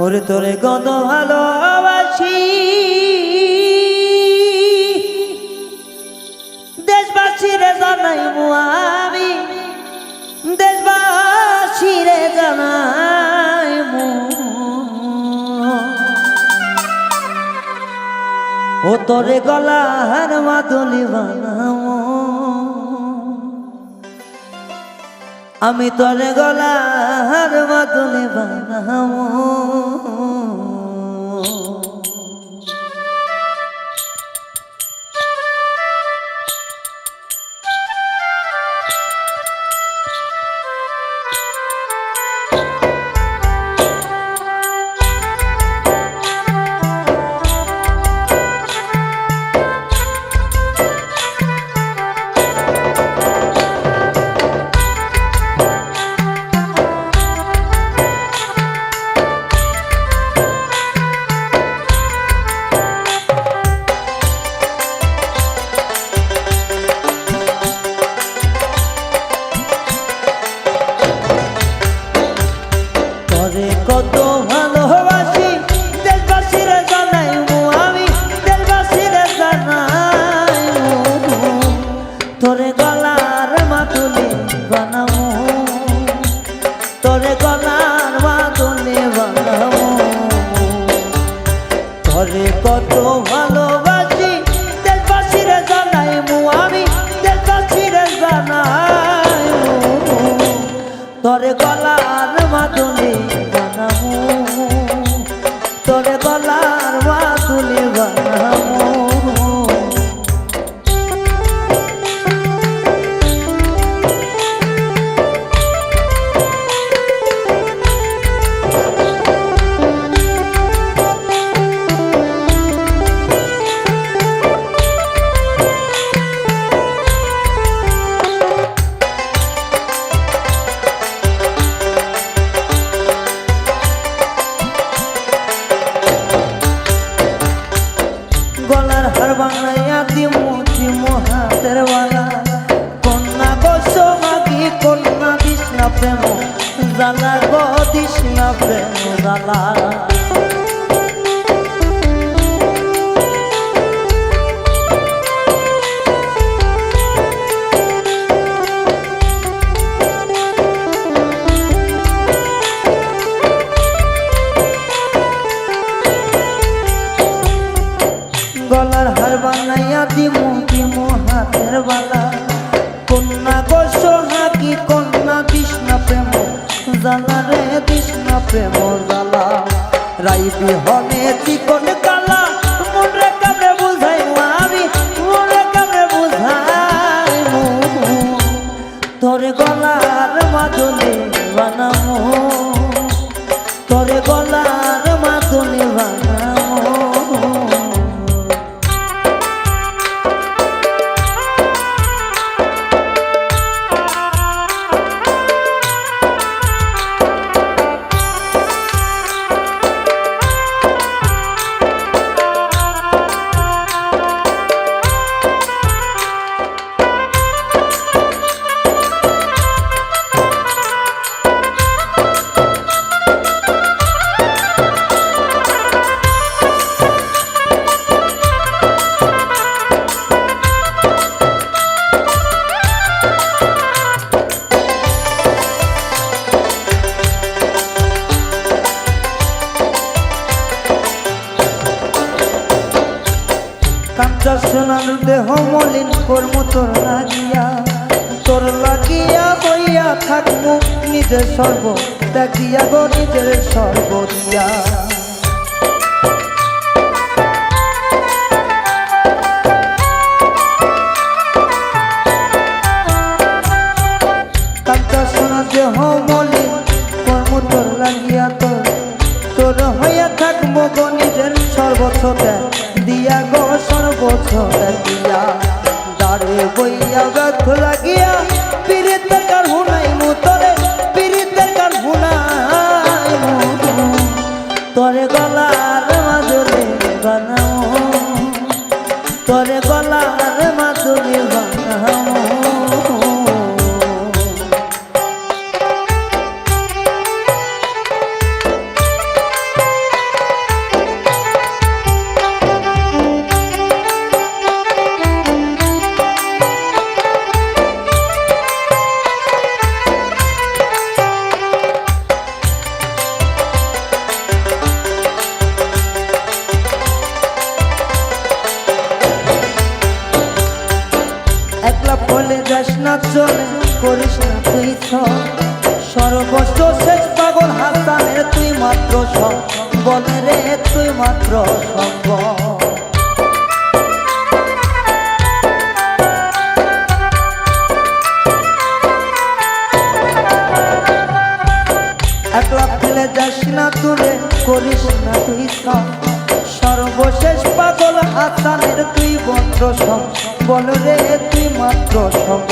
ওরে তোরে কত ভালোবাসি, দেশবাসীরে জানাইবো আমি, দেশবাসীরে জানাইবো। ও তোরে গলার মাদুলি বানাবো, আমি তোরে গলার মাদুলি বানাবো। কত ভালোবাসি, দেশবাসীরে জানাইবো আমি, দেশবাসীরে জানাইবো। তোরে গলার মাদুলি বানাবো, তোরে গলার মাদুলি বানাবো। তোরে কত ভালোবাসি, দেশবাসীরে জানাইবো আমি, দেশবাসীরে জানাইবো। তোরে গলার মাদুলি বানাবো, তোরে গলার মাদুলি বানাবো। গলার হার বানাইয়া দিমু দিমু হাতের বালা, কন্যা গো সোহাগী কন্যা দিস না প্রেম জ্বালা গো, দিস না প্রেম জ্বালা। গলার হার বানাইয়া দিমু দিমু হাতের বালা, কন্যা গো সোহাগী কন্যা দিস না প্রেম জ্বালা রে, দিস না প্রেম জ্বালা। রাইবি হনে চিকন কালা, মনে কামে বুঝাইবো আমি, মনে কামে বুঝাইবো। তোরে গলার মাদুলি বানাবো, তোরে গলার মাদুলি বানাবো। কাঞ্চা সোনার দেহ মলিন কর্ম তোর লাগিয়া, তোর লাগিয়া বইয়া থাকবো নিজের সর্ব দেখিয়া গো, নিজের সর্ব দিয়া। কাঞ্চা সোনার দেহ মলিন কর্ম তোর লাগিয়া, তোর হইয়া থাকবো গো নিজের সর্বোচ্চ দিয়া গো, সর্বোচ্চ দিয়া। দাঁড়ে বইয়া ব্যর্থ লাগিয়া পীড়িতের গান শুনাইমু, তোরে পীড়িতের গান শুনাইমু। তোরে গলার মাদুলি বানাবো, তোরে গলার মাদুলি বানাবো। যাস না চলে করিস না তুই সর্বস্ব শেষ পাগল হাসানের তুই মাত্র সব বলে রে তুই মাত্র সঙ্গ একলা ফেলে যাস না দূরে করিস না তুই সর্বশেষ পাগল হাসানের তুই মাত্র সব বল রে তুই মাত্র সঙ্গ